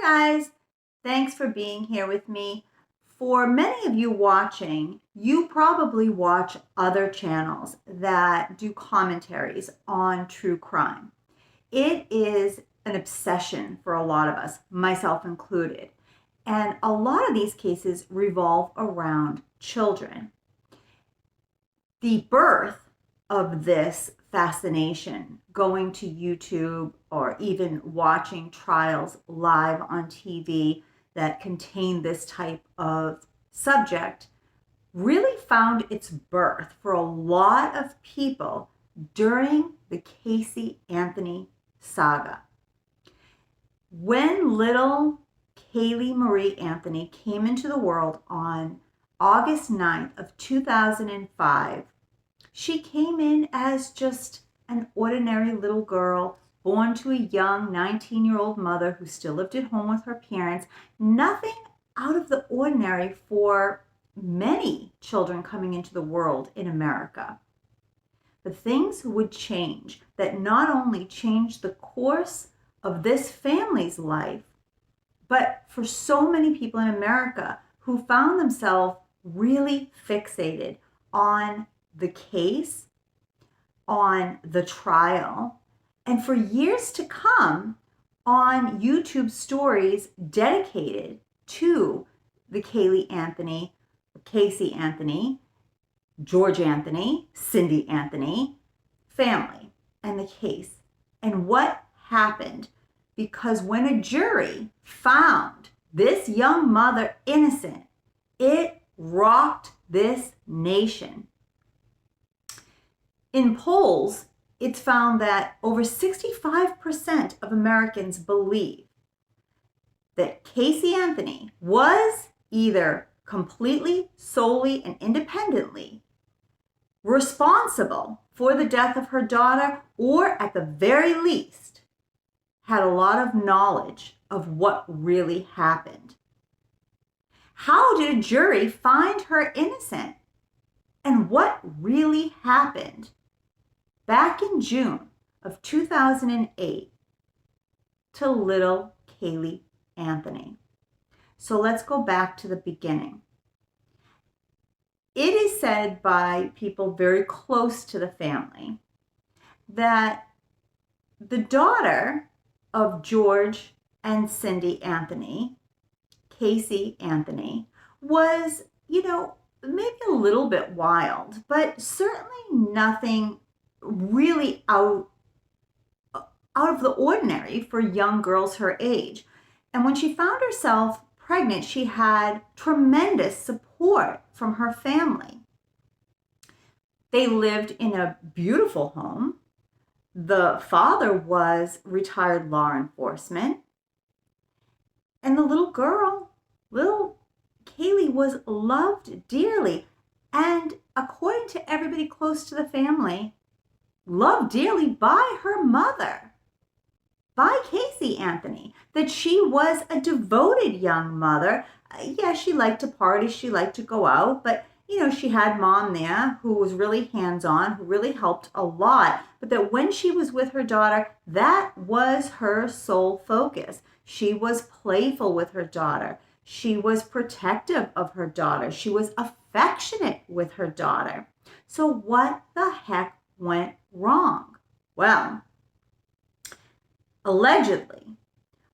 Hi guys, thanks for being here with me. For many of you watching, you probably watch other channels that do commentaries on true crime. It is an obsession for a lot of us, myself included. And a lot of these cases revolve around children. The birth of this fascination, going to YouTube or even watching trials live on TV that contain this type of subject, really found its birth for a lot of people during the Casey Anthony saga. When little Kaylee Marie Anthony came into the world on August 9th of 2005, she came in as just an ordinary little girl born to a young 19-year-old mother who still lived at home with her parents. Nothing out of the ordinary for many children coming into the world in America. But things would change that not only changed the course of this family's life, but for so many people in America who found themselves really fixated on the case, on the trial, and for years to come on YouTube stories dedicated to the Casey Anthony, George Anthony, Cindy Anthony family and the case and what happened. Because when a jury found this young mother innocent, it rocked this nation. In polls, it's found that over 65% of Americans believe that Casey Anthony was either completely, solely, and independently responsible for the death of her daughter, or at the very least, had a lot of knowledge of what really happened. How did a jury find her innocent? And what really happened back in June of 2008 to little Kaylee Anthony? So let's go back to the beginning. It is said by people very close to the family that the daughter of George and Cindy Anthony, Casey Anthony, was, maybe a little bit wild, but certainly nothing really out of the ordinary for young girls her age. And when she found herself pregnant, she had tremendous support from her family. They lived in a beautiful home. The father was retired law enforcement. And the little girl, little Kaylee, was loved dearly. And according to everybody close to the family, loved dearly by her mother, by Casey Anthony, that she was a devoted young mother. Yeah, she liked to party, she liked to go out, but she had mom there who was really hands-on, who really helped a lot. But that when she was with her daughter, that was her sole focus. She was playful with her daughter. She was protective of her daughter. She was affectionate with her daughter. So what the heck went wrong? Well, allegedly,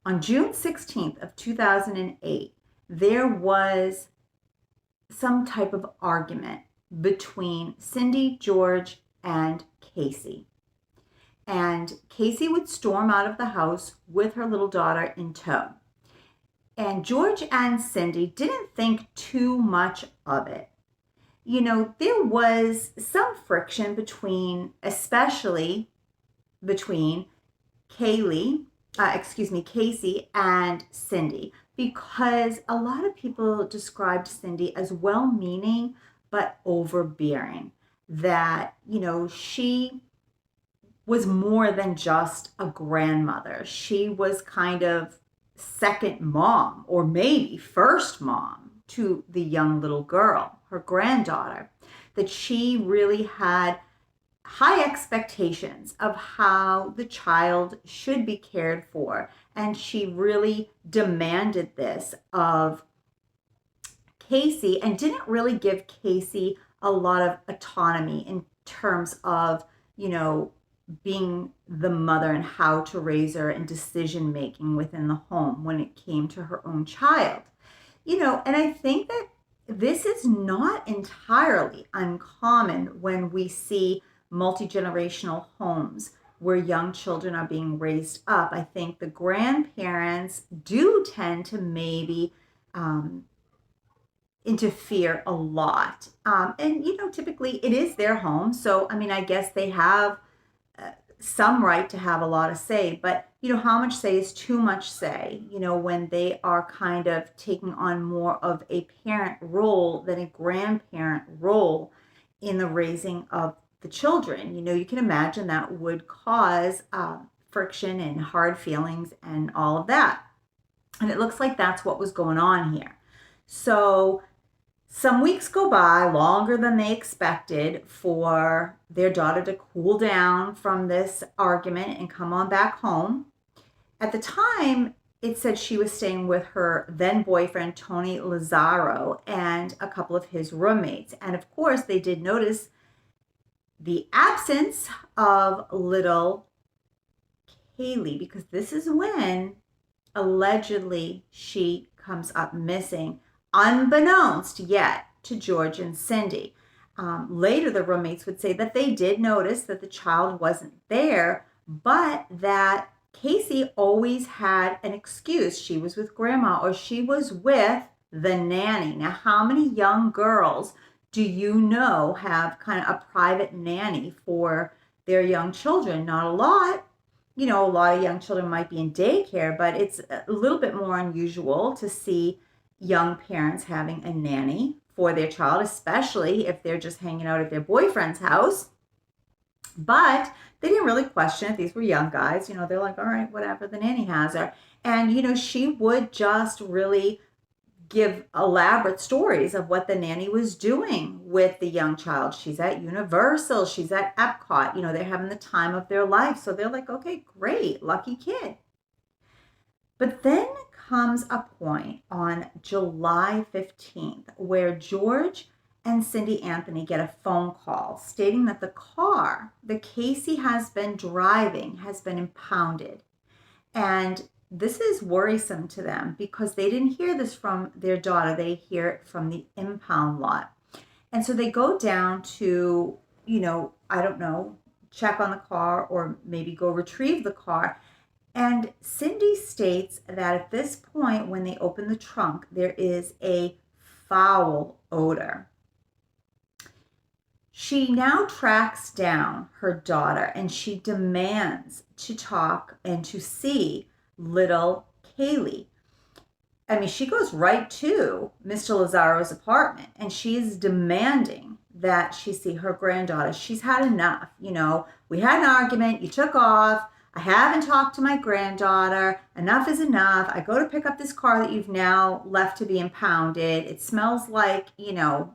on June 16th of 2008, there was some type of argument between Cindy, George, and Casey. And Casey would storm out of the house with her little daughter in tow. And George and Cindy didn't think too much of it. There was some friction especially between Casey and Cindy, because a lot of people described Cindy as well-meaning but overbearing. That, she was more than just a grandmother. She was kind of second mom, or maybe first mom, to the young little girl, her granddaughter. That she really had high expectations of how the child should be cared for and she really demanded this of Casey and didn't really give Casey a lot of autonomy in terms of, you know, being the mother and how to raise her and decision making within the home when it came to her own child. You know, and I think that this is not entirely uncommon when we see multi-generational homes where young children are being raised up. I think the grandparents do tend to maybe interfere a lot. And, you know, typically it is their home. So, I mean, I guess they have some right to have a lot of say, but, you know, how much say is too much say, you know, when they are kind of taking on more of a parent role than a grandparent role in the raising of the children. You know, you can imagine that would cause friction and hard feelings and all of that. And it looks like that's what was going on here. So some weeks go by, longer than they expected, for their daughter to cool down from this argument and come on back home. At the time, it said she was staying with her then boyfriend, Tony Lazzaro, and a couple of his roommates. And of course, they did notice the absence of little Kaylee, because this is when allegedly she comes up missing, unbeknownst yet to George and Cindy. Later, the roommates would say that they did notice that the child wasn't there, but that Casey always had an excuse. She was with grandma or she was with the nanny. Now, how many young girls do you know have kind of a private nanny for their young children? Not a lot. You know, a lot of young children might be in daycare, but it's a little bit more unusual to see young parents having a nanny for their child, especially if they're just hanging out at their boyfriend's house. But they didn't really question it. These were young guys. You know, they're like, all right, whatever, the nanny has her. And, you know, she would just really give elaborate stories of what the nanny was doing with the young child. She's at Universal, she's at Epcot, you know, they're having the time of their life. So they're like, okay, great, lucky kid. But then comes a point on July 15th where George and Cindy Anthony get a phone call stating that the car that Casey has been driving has been impounded. And this is worrisome to them because they didn't hear this from their daughter. They hear it from the impound lot. And so they go down to, you know, I don't know, check on the car or maybe go retrieve the car. And Cindy states that at this point, when they open the trunk, there is a foul odor. She now tracks down her daughter and she demands to talk and to see little Kaylee. I mean, she goes right to Mr. Lazzaro's apartment and she is demanding that she see her granddaughter. She's had enough. You know, we had an argument, you took off. I haven't talked to my granddaughter. Enough is enough. I go to pick up this car that you've now left to be impounded. It smells like, you know,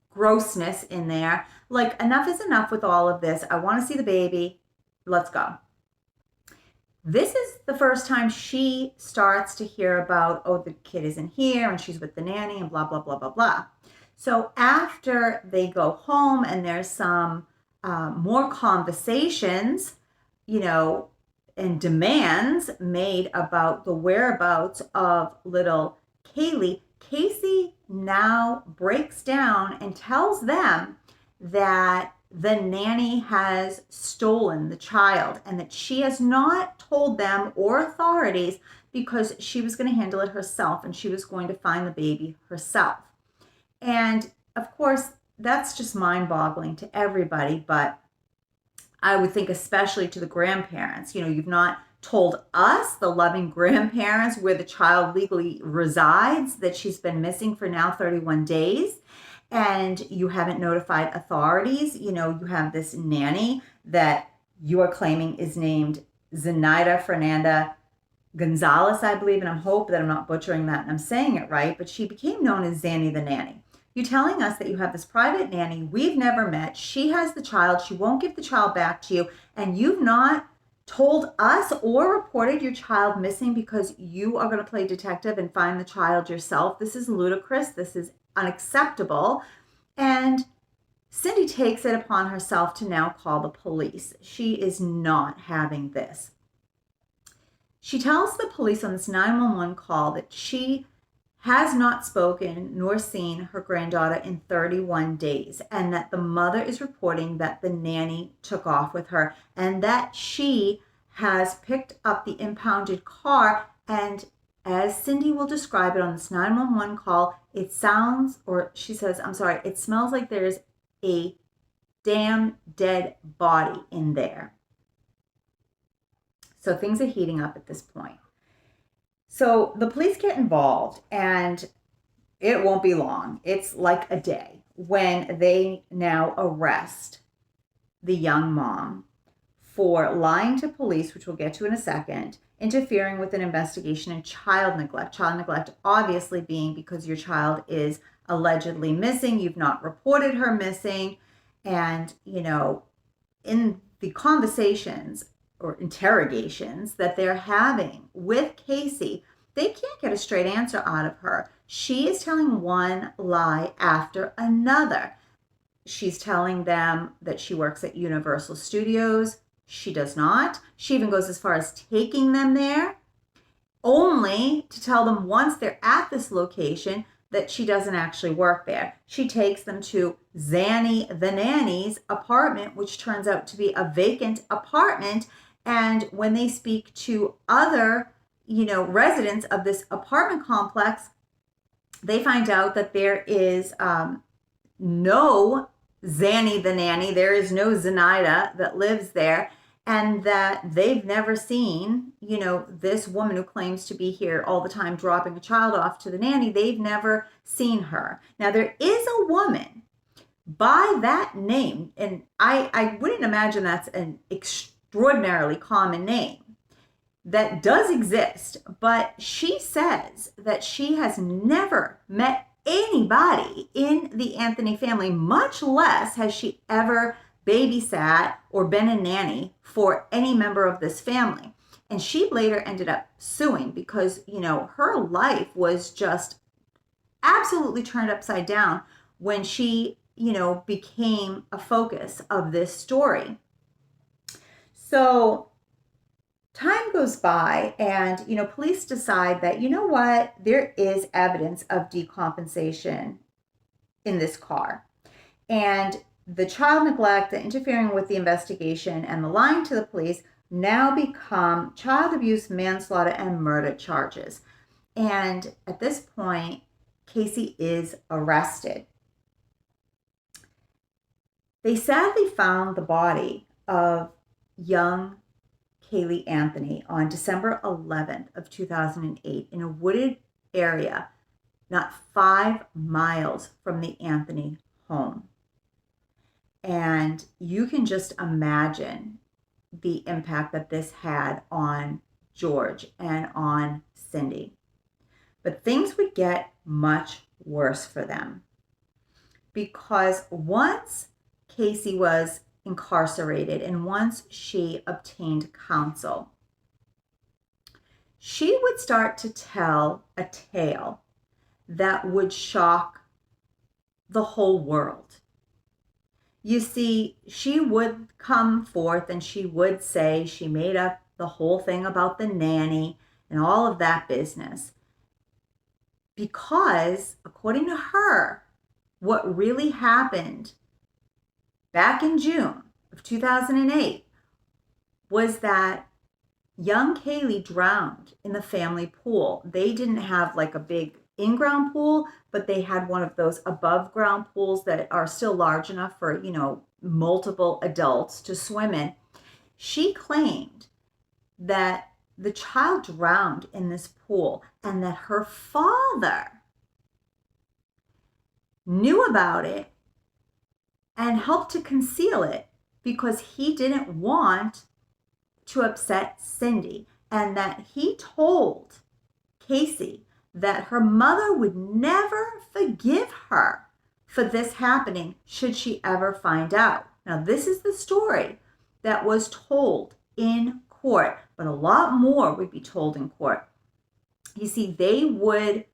grossness in there. Like, enough is enough with all of this. I want to see the baby. Let's go. This is the first time she starts to hear about, oh, the kid isn't here and she's with the nanny and blah, blah, blah, blah, blah. So after they go home and there's some more conversations, you know, and demands made about the whereabouts of little Kaylee, Casey now breaks down and tells them that the nanny has stolen the child and that she has not told them or authorities because she was going to handle it herself and she was going to find the baby herself. And of course, that's just mind-boggling to everybody, but I would think especially to the grandparents. You know, you've not told us, the loving grandparents, where the child legally resides, that she's been missing for now 31 days. And you haven't notified authorities. You know, you have this nanny that you are claiming is named Zenaida Fernanda Gonzalez, I believe, and I hope that I'm not butchering that and I'm saying it right, but she became known as Zanny the nanny. You're telling us that you have this private nanny we've never met. She has the child. She won't give the child back to you. And you've not told us or reported your child missing because you are going to play detective and find the child yourself. This is ludicrous. This is unacceptable. And Cindy takes it upon herself to now call the police. She is not having this. She tells the police on this 911 call that she has not spoken nor seen her granddaughter in 31 days, and that the mother is reporting that the nanny took off with her, and that she has picked up the impounded car. And as Cindy will describe it on this 911 call, it sounds, or she says, I'm sorry, it smells like there's a damn dead body in there. So things are heating up at this point. So the police get involved, and it won't be long. It's like a day when they now arrest the young mom for lying to police, which we'll get to in a second, interfering with an investigation, and child neglect. Child neglect obviously being because your child is allegedly missing, you've not reported her missing, and, in the conversations or interrogations that they're having with Casey, they can't get a straight answer out of her. She is telling one lie after another. She's telling them that she works at Universal Studios. She does not. She even goes as far as taking them there, only to tell them once they're at this location that she doesn't actually work there. She takes them to Zanny the nanny's apartment, which turns out to be a vacant apartment. And when they speak to other, residents of this apartment complex, they find out that there is no Zanny the nanny. There is no Zenaida that lives there, and that they've never seen, this woman who claims to be here all the time dropping a child off to the nanny. They've never seen her. Now, there is a woman by that name, and I wouldn't imagine that's an extraordinarily common name, that does exist, but she says that she has never met anybody in the Anthony family, much less has she ever babysat or been a nanny for any member of this family. And she later ended up suing because, her life was just absolutely turned upside down when she, became a focus of this story. So time goes by, and, police decide that, there is evidence of decompensation in this car. And the child neglect, the interfering with the investigation, and the lying to the police now become child abuse, manslaughter, and murder charges. And at this point, Casey is arrested. They sadly found the body of young Caylee Anthony on December 11th of 2008 in a wooded area not 5 miles from the Anthony home. And you can just imagine the impact that this had on George and on Cindy. But things would get much worse for them, because once Casey was incarcerated and once she obtained counsel, she would start to tell a tale that would shock the whole world. You see, she would come forth and she would say she made up the whole thing about the nanny and all of that business, because according to her, what really happened back in June of 2008 was that young Caylee drowned in the family pool. They didn't have like a big in-ground pool, but they had one of those above ground pools that are still large enough for, multiple adults to swim in. She claimed that the child drowned in this pool and that her father knew about it and helped to conceal it because he didn't want to upset Cindy, and that he told Casey that her mother would never forgive her for this happening should she ever find out. Now, this is the story that was told in court, but a lot more would be told in court. You see, they would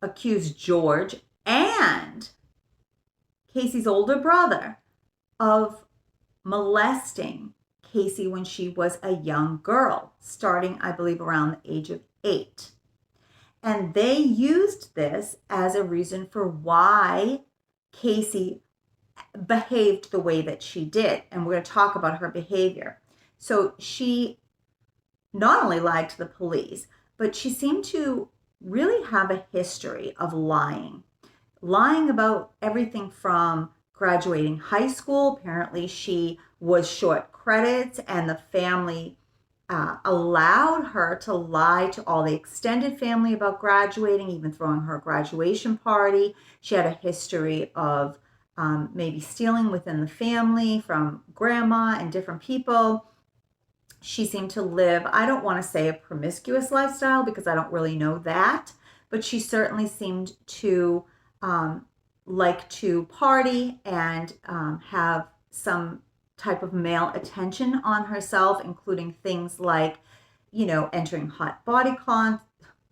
accuse George and Casey's older brother of molesting Casey when she was a young girl, starting, I believe, around the age of 8. And they used this as a reason for why Casey behaved the way that she did. And we're going to talk about her behavior. So she not only lied to the police, but she seemed to really have a history of lying about everything from graduating high school. Apparently she was short credits, and the family allowed her to lie to all the extended family about graduating, even throwing her a graduation party. She had a history of maybe stealing within the family from grandma and different people. She seemed to live, I don't want to say a promiscuous lifestyle because I don't really know that, but she certainly seemed to like to party and have some type of male attention on herself, including things like, entering hot body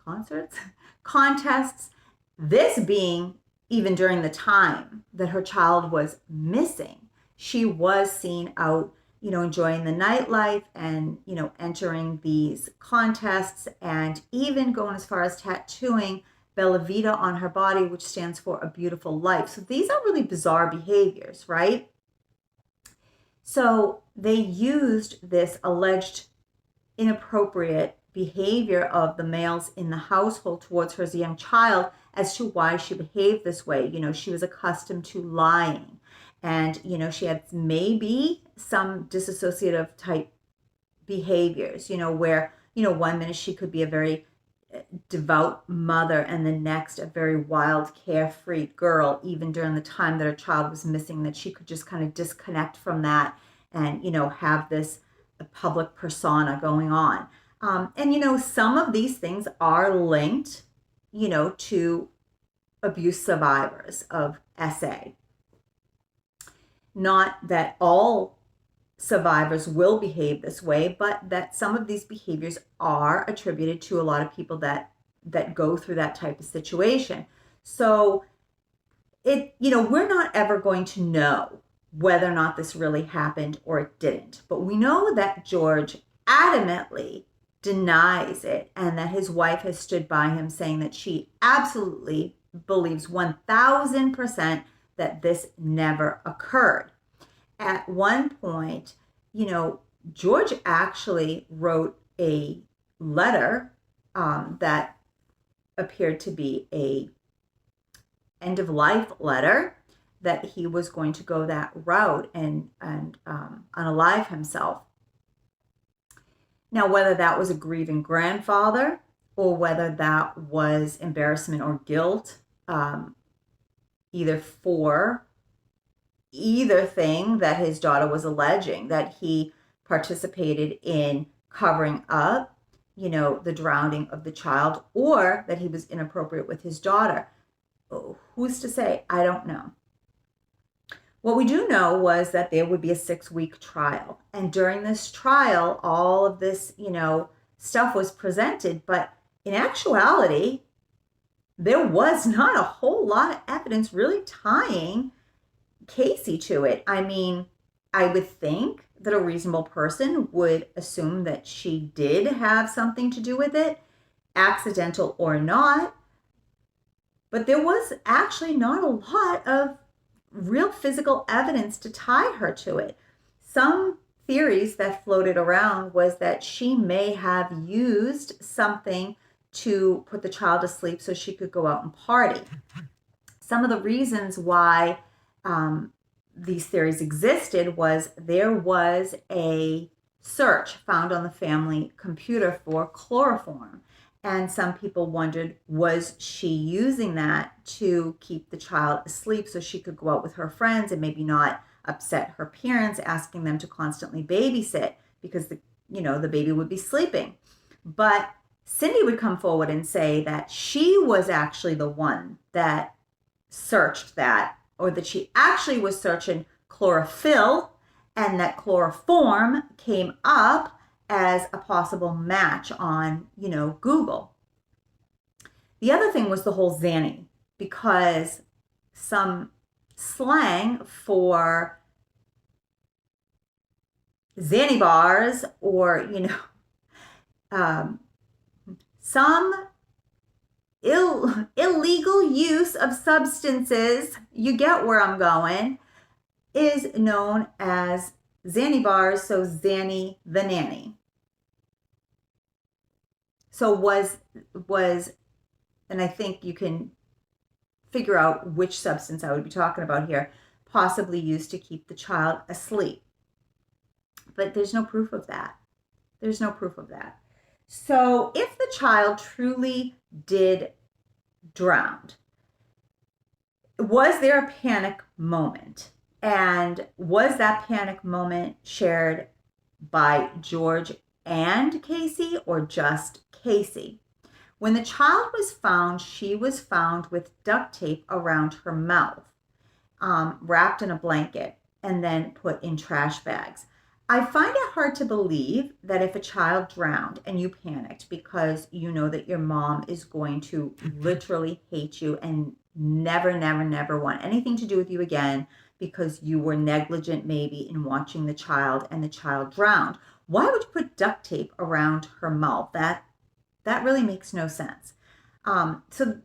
contests. This being even during the time that her child was missing. She was seen out, enjoying the nightlife and, entering these contests, and even going as far as tattooing Bella Vita on her body, which stands for a beautiful life. So these are really bizarre behaviors, right? So they used this alleged inappropriate behavior of the males in the household towards her as a young child as to why she behaved this way. She was accustomed to lying, and, she had maybe some dissociative type behaviors, where, 1 minute she could be a very devout mother and the next a very wild, carefree girl, even during the time that her child was missing, that she could just kind of disconnect from that and, have this public persona going on. And, some of these things are linked, to abuse survivors of SA. Not that all survivors will behave this way, but that some of these behaviors are attributed to a lot of people that go through that type of situation. So we're not ever going to know whether or not this really happened or it didn't, but we know that George adamantly denies it, and that his wife has stood by him saying that she absolutely believes 1000% that this never occurred. At one point, George actually wrote a letter that appeared to be a end of life letter, that he was going to go that route and unalive himself. Now, whether that was a grieving grandfather or whether that was embarrassment or guilt, either for either thing that his daughter was alleging, that he participated in covering up, the drowning of the child, or that he was inappropriate with his daughter. Who's to say? I don't know. What we do know was that there would be a 6-week trial. And during this trial, all of this, stuff was presented. But in actuality, there was not a whole lot of evidence really tying Casey to it. I mean, I would think that a reasonable person would assume that she did have something to do with it, accidental or not. But there was actually not a lot of real physical evidence to tie her to it. Some theories that floated around was that she may have used something to put the child to sleep so she could go out and party. Some of the reasons why these theories existed was there was a search found on the family computer for chloroform. And some people wondered, was she using that to keep the child asleep so she could go out with her friends and maybe not upset her parents, asking them to constantly babysit because the baby would be sleeping. But Cindy would come forward and say that she was actually the one that searched that, or that she actually was searching chlorophyll, and that chloroform came up as a possible match on, Google. The other thing was the whole Zanny, because some slang for Zanny bars, or, some illegal use of substances, you get where I'm going, is known as Zanny bars, so Zanny the nanny. So was, and I think you can figure out which substance I would be talking about here, possibly used to keep the child asleep. But there's no proof of that. There's no proof of that. So if the child truly did drown, was there a panic moment? And was that panic moment shared by George and Casey, or just Casey? When the child was found, she was found with duct tape around her mouth, wrapped in a blanket, and then put in trash bags. I find it hard to believe that if a child drowned and you panicked because you know that your mom is going to literally hate you and never, never, never want anything to do with you again because you were negligent maybe in watching the child and the child drowned, why would you put duct tape around her mouth? That really makes no sense. So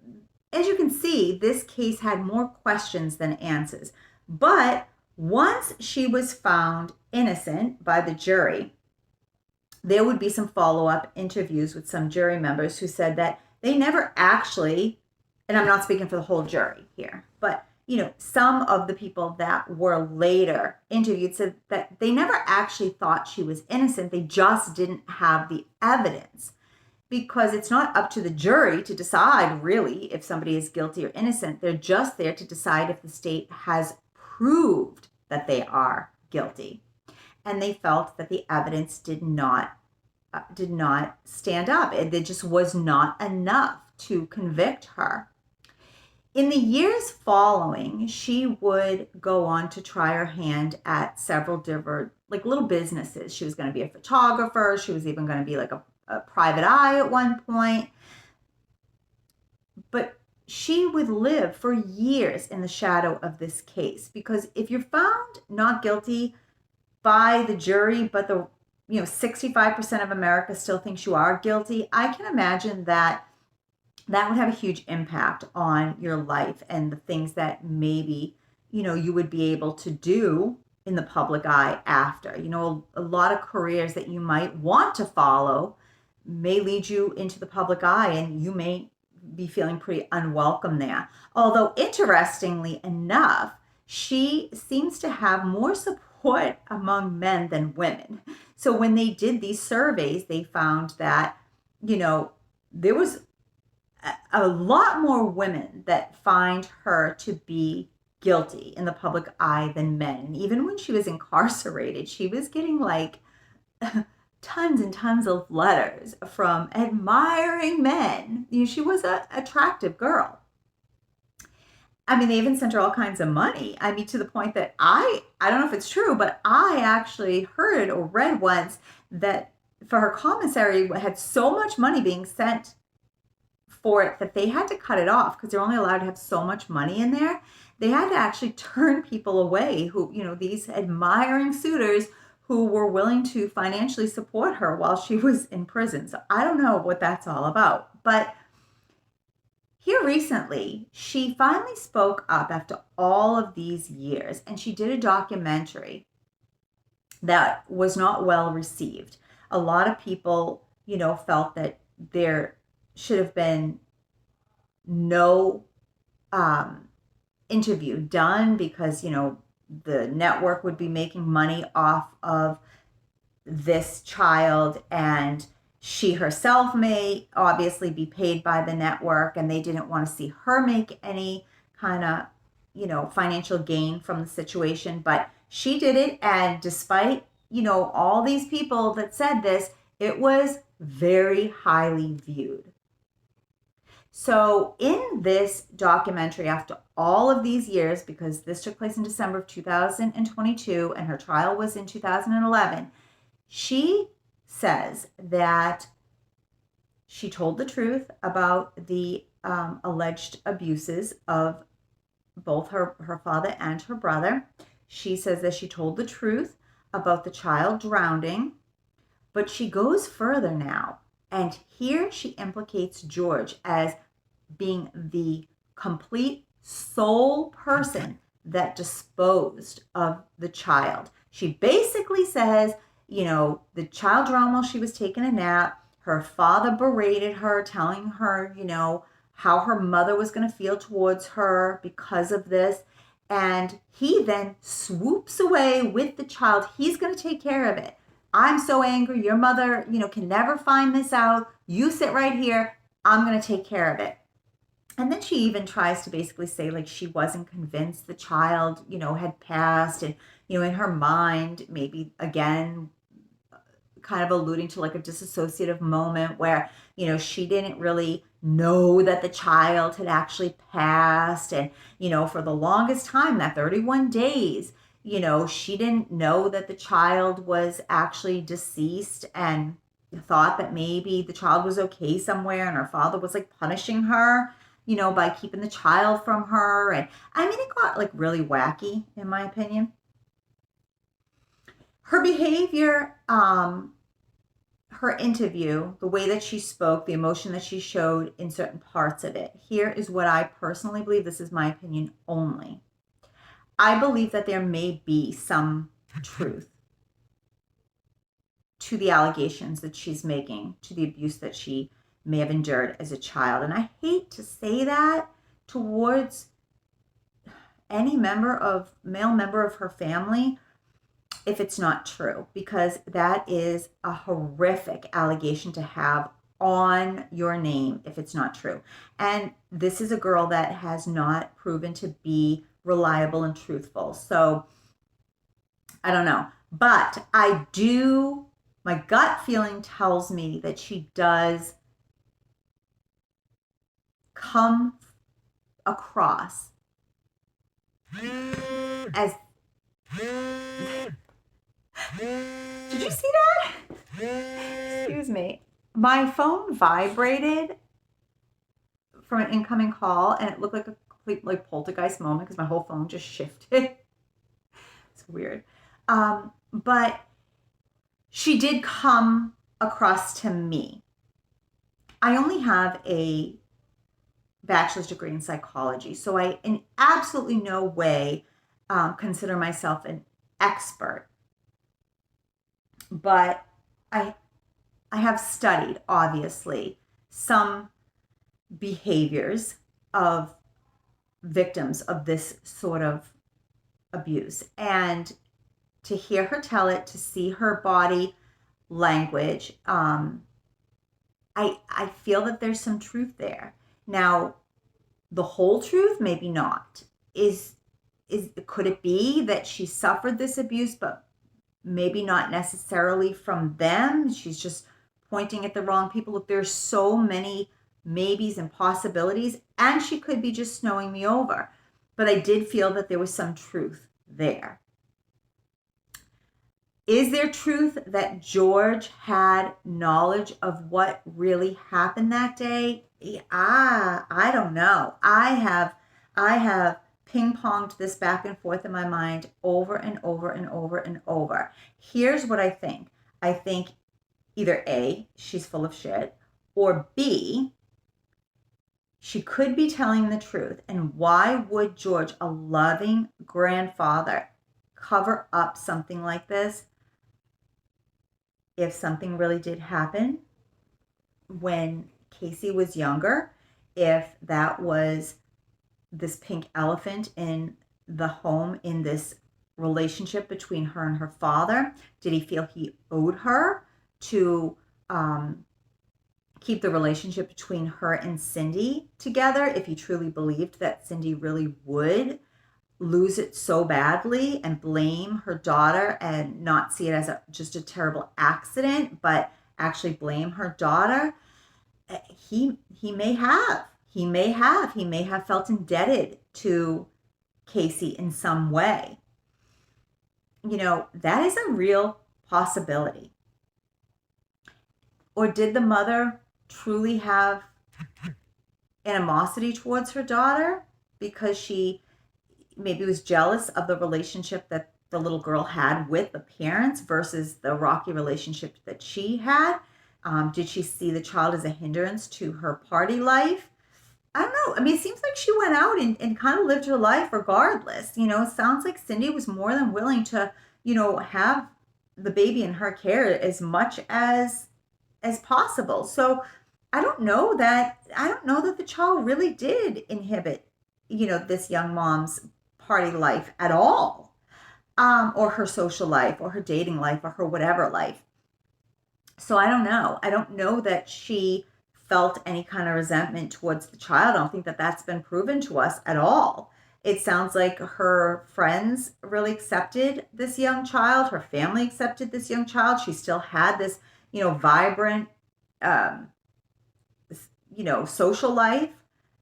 as you can see, this case had more questions than answers. But once she was found innocent by the jury, there would be some follow-up interviews with some jury members who said that they never actually, and I'm not speaking for the whole jury here, but some of the people that were later interviewed said that they never actually thought she was innocent. They just didn't have the evidence, because it's not up to the jury to decide really if somebody is guilty or innocent. They're just there to decide if the state has proved that they are guilty. And they felt that the evidence did not stand up. It just was not enough to convict her. In the years following, she would go on to try her hand at several different, little businesses. She was going to be a photographer. She was even going to be a private eye at one point. But she would live for years in the shadow of this case, because if you're found not guilty by the jury, but 65% of America still thinks you are guilty, I can imagine that would have a huge impact on your life and the things that maybe, you would be able to do in the public eye after. A lot of careers that you might want to follow may lead you into the public eye, and you may be feeling pretty unwelcome there. Although, interestingly enough, she seems to have more support among men than women. So when they did these surveys, they found that, there was a lot more women that find her to be guilty in the public eye than men. And even when she was incarcerated, she was getting tons and tons of letters from admiring men. She was an attractive girl. I mean, they even sent her all kinds of money. I mean, to the point that I don't know if it's true, but I actually heard or read once that for her commissary had so much money being sent for it that they had to cut it off, because they're only allowed to have so much money in there. They had to actually turn people away who, these admiring suitors who were willing to financially support her while she was in prison. So I don't know what that's all about. But here recently, she finally spoke up after all of these years, and she did a documentary that was not well received. A lot of people, felt that there should have been no interview done, because, the network would be making money off of this child, and she herself may obviously be paid by the network, and they didn't want to see her make any kind of, financial gain from the situation. But she did it, and despite, all these people that said this, it was very highly viewed. So in this documentary, after all of these years, because this took place in December of 2022 and her trial was in 2011, she says that she told the truth about the alleged abuses of both her father and her brother. She says that she told the truth about the child drowning, but she goes further now. And here she implicates George as being the complete sole person that disposed of the child. She basically says, the child drowned while she was taking a nap. Her father berated her, telling her, how her mother was going to feel towards her because of this. And he then swoops away with the child. He's going to take care of it. I'm so angry. Your mother, can never find this out. You sit right here. I'm going to take care of it. And then she even tries to basically say like she wasn't convinced the child, had passed. And, in her mind, maybe again, kind of alluding to like a dissociative moment where, she didn't really know that the child had actually passed. And, for the longest time, that 31 days, she didn't know that the child was actually deceased and thought that maybe the child was okay somewhere and her father was like punishing her, by keeping the child from her. And I mean, it got like really wacky, in my opinion. Her behavior, her interview, the way that she spoke, the emotion that she showed in certain parts of it. Here is what I personally believe. This is my opinion only. I believe that there may be some truth to the allegations that she's making, to the abuse that she may have endured as a child. And I hate to say that towards any male member of her family, if it's not true, because that is a horrific allegation to have on your name if it's not true. And this is a girl that has not proven to be reliable and truthful. So I don't know. But my gut feeling tells me that she does come across as... Did you see that? Excuse me. My phone vibrated from an incoming call and it looked like a complete like poltergeist moment because my whole phone just shifted. It's weird. But she did come across to me. I only have a bachelor's degree in psychology, so I in absolutely no way consider myself an expert. But I have studied, obviously, some behaviors of victims of this sort of abuse. And to hear her tell it, to see her body language, I feel that there's some truth there. Now, the whole truth, maybe not. Could it be that she suffered this abuse, but maybe not necessarily from them? She's just pointing at the wrong people. Look, there's so many maybes and possibilities, and she could be just snowing me over. But I did feel that there was some truth there. Is there truth that George had knowledge of what really happened that day? I don't know. I have ping-ponged this back and forth in my mind over and over and over and over. Here's what I think. I think either A, she's full of shit, or B, she could be telling the truth. And why would George, a loving grandfather, cover up something like this if something really did happen when Casey was younger? If that was this pink elephant in the home in this relationship between her and her father, did he feel he owed her to keep the relationship between her and Cindy together, if he truly believed that Cindy really would lose it so badly and blame her daughter and not see it as just a terrible accident, but actually blame her daughter? He may have felt indebted to Casey in some way. That is a real possibility. Or did the mother truly have animosity towards her daughter because she maybe was jealous of the relationship that the little girl had with the parents versus the rocky relationship that she had? Did she see the child as a hindrance to her party life? I don't know. I mean, it seems like she went out and kind of lived her life regardless. It sounds like Cindy was more than willing to, have the baby in her care as much as possible. So I don't know that the child really did inhibit, this young mom's party life at all, or her social life, or her dating life, or her whatever life. So I don't know. I don't know that she felt any kind of resentment towards the child. I don't think that that's been proven to us at all. It sounds like her friends really accepted this young child. Her family accepted this young child. She still had this, vibrant, um, social life,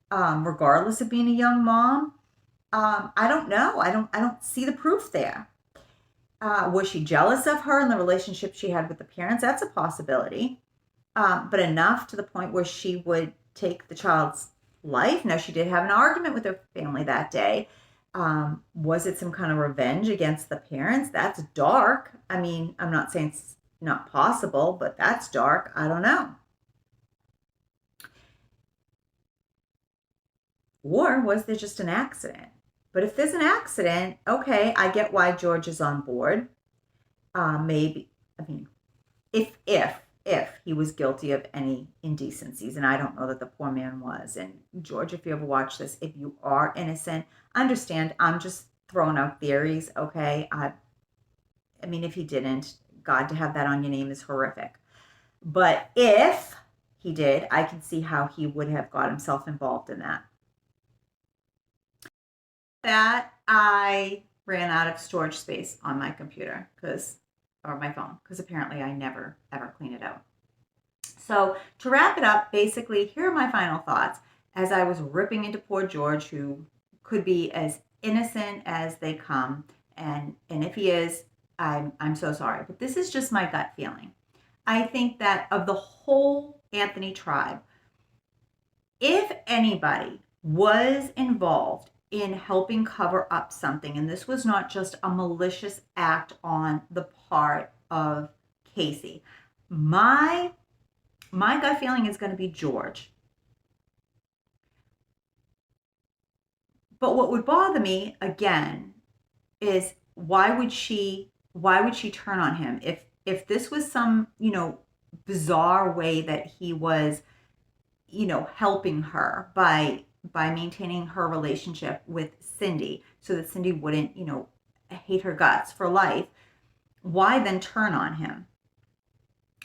regardless of being a young mom. I don't know. I don't see the proof there. Was she jealous of her and the relationship she had with the parents? That's a possibility. But enough to the point where she would take the child's life. Now, she did have an argument with her family that day. Was it some kind of revenge against the parents? That's dark. I mean, I'm not saying it's not possible, but that's dark. I don't know. Or was there just an accident? But if there's an accident, okay, I get why George is on board. Maybe, I mean, if he was guilty of any indecencies, and I don't know that the poor man was. And George, if you ever watch this, if you are innocent, understand I'm just throwing out theories, okay? I mean, if he didn't, God, to have that on your name is horrific. But if he did, I can see how he would have got himself involved in that. That I ran out of storage space on my computer or my phone, because apparently I never ever clean it out. So to wrap it up, basically, here are my final thoughts as I was ripping into poor George, who could be as innocent as they come, and if he is, I'm so sorry, but this is just my gut feeling. I think that of the whole Anthony tribe, if anybody was involved in helping cover up something, and this was not just a malicious act on the part of Casey, my gut feeling is going to be George. But what would bother me again is why would she turn on him if this was some bizarre way that he was helping her by maintaining her relationship with Cindy so that Cindy wouldn't hate her guts for life. Why then turn on him?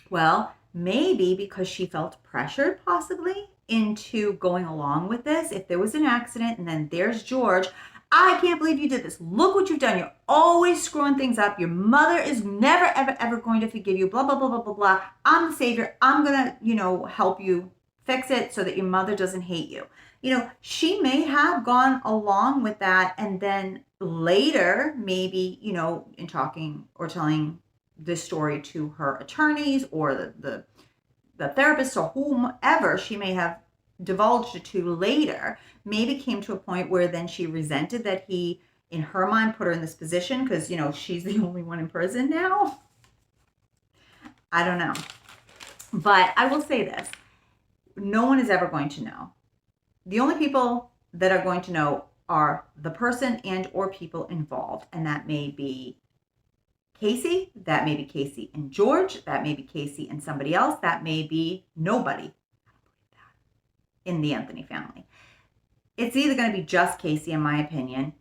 Well, maybe because she felt pressured possibly into going along with this. If there was an accident and then there's George, I can't believe you did this. Look what you've done. You're always screwing things up. Your mother is never, ever, ever going to forgive you. Blah, blah, blah, blah, blah, blah. I'm the savior. I'm going to, help you fix it so that your mother doesn't hate you. She may have gone along with that. And then later, maybe, in talking or telling this story to her attorneys or the therapist or whomever she may have divulged it to later, maybe came to a point where then she resented that he, in her mind, put her in this position because, she's the only one in prison now. I don't know. But I will say this. No one is ever going to know. The only people that are going to know are the person and or people involved. And that may be Casey, that may be Casey and George, that may be Casey and somebody else, that may be nobody in the Anthony family. It's either going to be just Casey, in my opinion,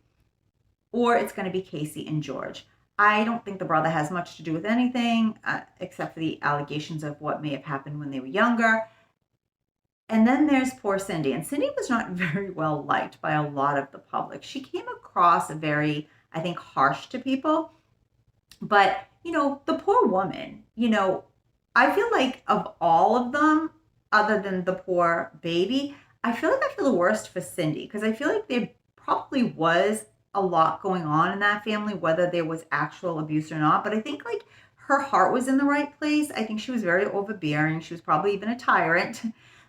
or it's going to be Casey and George. I don't think the brother has much to do with anything except for the allegations of what may have happened when they were younger. And then there's poor Cindy. And Cindy was not very well liked by a lot of the public. She came across very, I think, harsh to people. But, the poor woman, I feel like of all of them, other than the poor baby, I feel the worst for Cindy because I feel like there probably was a lot going on in that family, whether there was actual abuse or not. But I think like her heart was in the right place. I think she was very overbearing. She was probably even a tyrant.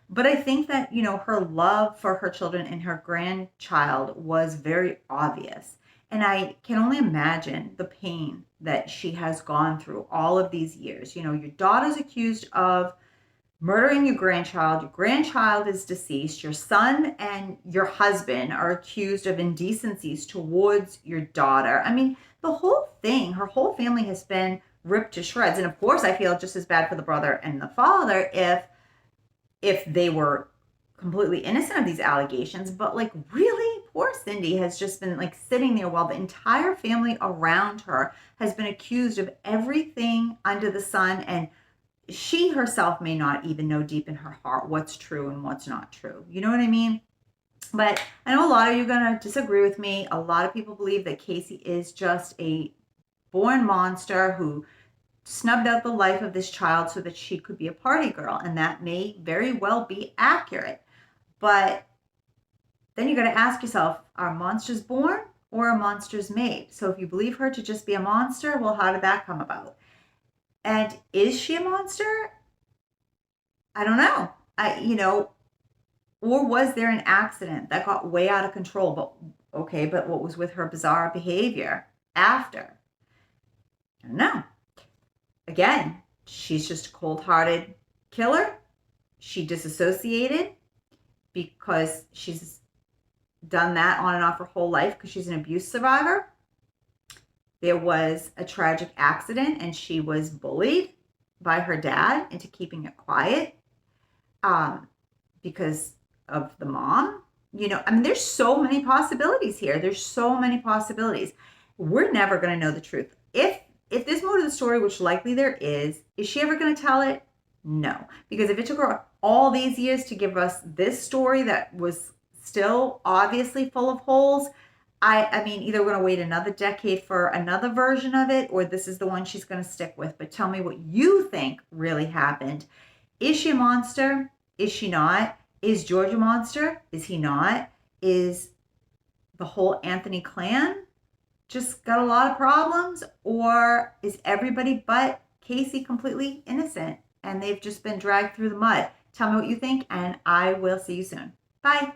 But I think that, her love for her children and her grandchild was very obvious. And I can only imagine the pain that she has gone through all of these years. Your daughter's accused of murdering your grandchild is deceased, your son and your husband are accused of indecencies towards your daughter. I mean, the whole thing, her whole family has been ripped to shreds. And of course, I feel just as bad for the brother and the father if they were completely innocent of these allegations. But like, really, poor Cindy has just been like sitting there while the entire family around her has been accused of everything under the sun, and she herself may not even know deep in her heart what's true and what's not true. You know what I mean? But I know a lot of you are going to disagree with me. A lot of people believe that Casey is just a born monster who snubbed out the life of this child so that she could be a party girl. And that may very well be accurate. But then you got to ask yourself, are monsters born or are monsters made? So if you believe her to just be a monster, well, how did that come about? And is she a monster? I don't know. Or was there an accident that got way out of control? But what was with her bizarre behavior after? I don't know. Again, she's just a cold-hearted killer. She disassociated because she's done that on and off her whole life because she's an abuse survivor. There was a tragic accident and she was bullied by her dad into keeping it quiet because of the mom. There's so many possibilities here. There's so many possibilities. We're never going to know the truth. If there's more to the story, which likely there is she ever going to tell it? No. Because if it took her all these years to give us this story that was still obviously full of holes, I mean, either we're going to wait another decade for another version of it, or this is the one she's going to stick with. But tell me what you think really happened. Is she a monster? Is she not? Is George a monster? Is he not? Is the whole Anthony clan just got a lot of problems? Or is everybody but Casey completely innocent and they've just been dragged through the mud? Tell me what you think, and I will see you soon. Bye.